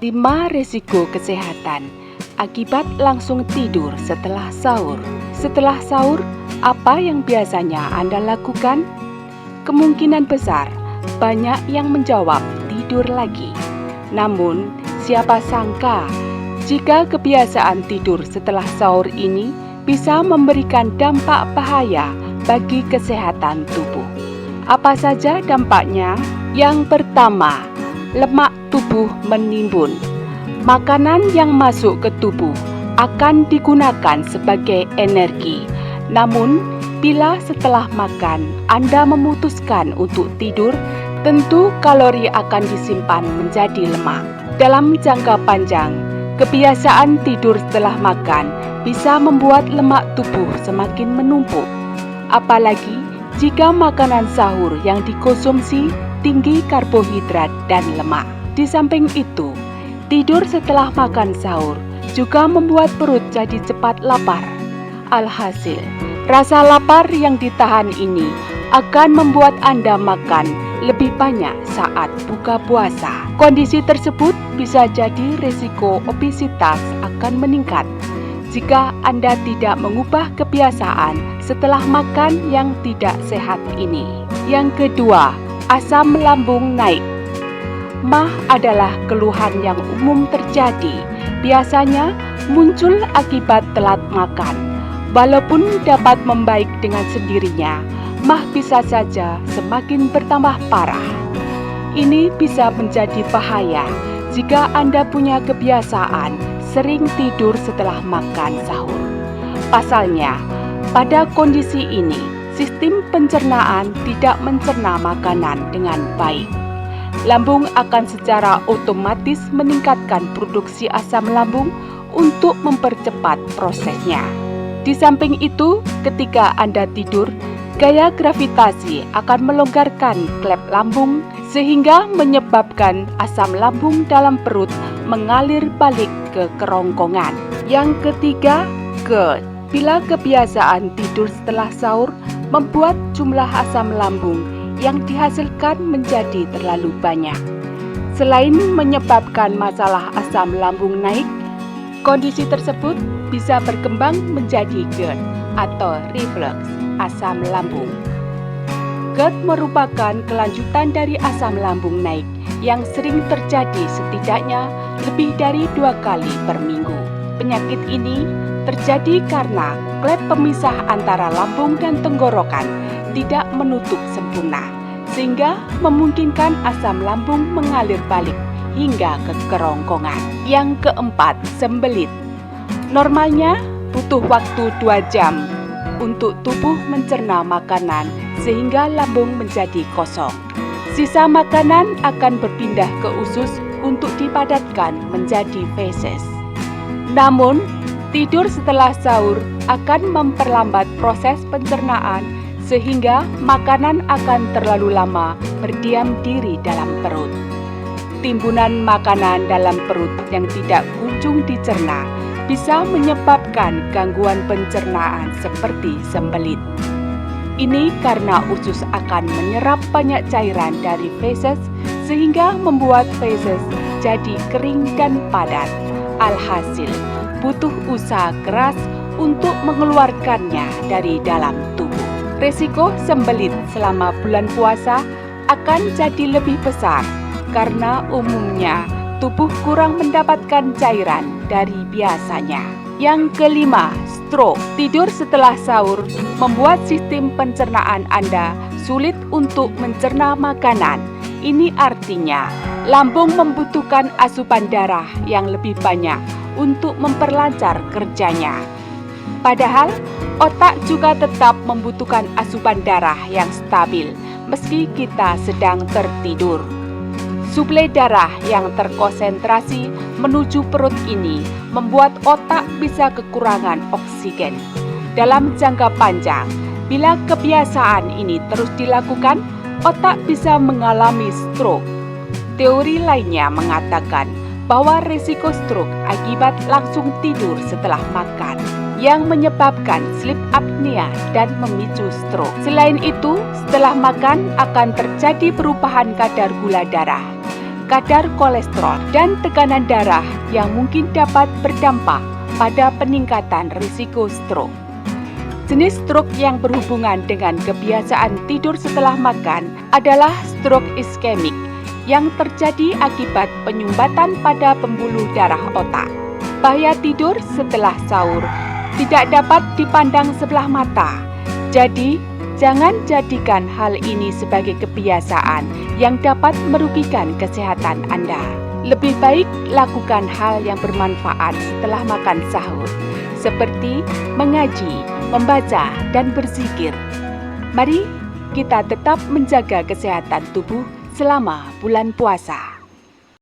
5 risiko kesehatan akibat langsung tidur setelah sahur. Setelah sahur, apa yang biasanya Anda lakukan? Kemungkinan besar banyak yang menjawab tidur lagi. Namun, siapa sangka jika kebiasaan tidur setelah sahur ini bisa memberikan dampak bahaya bagi kesehatan tubuh. Apa saja dampaknya? Yang pertama, lemak tubuh menimbun. Makanan yang masuk ke tubuh akan digunakan sebagai energi. Namun, bila setelah makan Anda memutuskan untuk tidur, tentu kalori akan disimpan menjadi lemak. Dalam jangka panjang, kebiasaan tidur setelah makan bisa membuat lemak tubuh semakin menumpuk. Apalagi jika makanan sahur yang dikonsumsi tinggi karbohidrat dan lemak. Di samping itu, tidur setelah makan sahur juga membuat perut jadi cepat lapar. Alhasil, rasa lapar yang ditahan ini akan membuat Anda makan lebih banyak saat buka puasa. Kondisi tersebut bisa jadi risiko obesitas akan meningkat jika Anda tidak mengubah kebiasaan setelah makan yang tidak sehat ini. Yang kedua, asam lambung naik. MAH adalah keluhan yang umum terjadi, biasanya muncul akibat telat makan. Walaupun dapat membaik dengan sendirinya, MAH bisa saja semakin bertambah parah. Ini bisa menjadi bahaya jika Anda punya kebiasaan sering tidur setelah makan sahur. Pasalnya, pada kondisi ini, sistem pencernaan tidak mencerna makanan dengan baik. Lambung akan secara otomatis meningkatkan produksi asam lambung untuk mempercepat prosesnya. Di samping itu, ketika Anda tidur, gaya gravitasi akan melonggarkan klep lambung sehingga menyebabkan asam lambung dalam perut mengalir balik ke kerongkongan. Yang ketiga, GERD. Bila kebiasaan tidur setelah sahur membuat jumlah asam lambung yang dihasilkan menjadi terlalu banyak. Selain menyebabkan masalah asam lambung naik, kondisi tersebut bisa berkembang menjadi GERD atau reflux asam lambung. GERD merupakan kelanjutan dari asam lambung naik yang sering terjadi setidaknya lebih dari 2 kali per minggu. Penyakit ini terjadi karena klep pemisah antara lambung dan tenggorokan tidak menutup sempurna, sehingga memungkinkan asam lambung mengalir balik hingga ke kerongkongan. Yang keempat, sembelit. Normalnya butuh waktu 2 jam untuk tubuh mencerna makanan sehingga lambung menjadi kosong. Sisa makanan akan berpindah ke usus untuk dipadatkan menjadi feses. Namun, tidur setelah sahur akan memperlambat proses pencernaan sehingga makanan akan terlalu lama berdiam diri dalam perut. Timbunan makanan dalam perut yang tidak kunjung dicerna bisa menyebabkan gangguan pencernaan seperti sembelit. Ini karena usus akan menyerap banyak cairan dari feses sehingga membuat feses jadi kering dan padat. Alhasil, butuh usaha keras untuk mengeluarkannya dari dalam tubuh. Risiko sembelit selama bulan puasa akan jadi lebih besar karena umumnya tubuh kurang mendapatkan cairan dari biasanya. Yang kelima, stroke. Tidur setelah sahur membuat sistem pencernaan Anda sulit untuk mencerna makanan. Ini artinya lambung membutuhkan asupan darah yang lebih banyak untuk memperlancar kerjanya. Padahal, otak juga tetap membutuhkan asupan darah yang stabil meski kita sedang tertidur. Suplai darah yang terkonsentrasi menuju perut ini membuat otak bisa kekurangan oksigen. Dalam jangka panjang, bila kebiasaan ini terus dilakukan, otak bisa mengalami stroke. Teori lainnya mengatakan bahwa risiko stroke akibat langsung tidur setelah makan yang menyebabkan sleep apnea dan memicu stroke. Selain itu, setelah makan akan terjadi perubahan kadar gula darah. kadar kolesterol, dan tekanan darah yang mungkin dapat berdampak pada peningkatan risiko stroke. Jenis stroke yang berhubungan dengan kebiasaan tidur setelah makan adalah stroke iskemik yang terjadi akibat penyumbatan pada pembuluh darah otak. Bahaya tidur setelah sahur tidak dapat dipandang sebelah mata. Jadi, jangan jadikan hal ini sebagai kebiasaan yang dapat merugikan kesehatan Anda. Lebih baik lakukan hal yang bermanfaat setelah makan sahur, seperti mengaji, membaca, dan berzikir. Mari kita tetap menjaga kesehatan tubuh selama bulan puasa.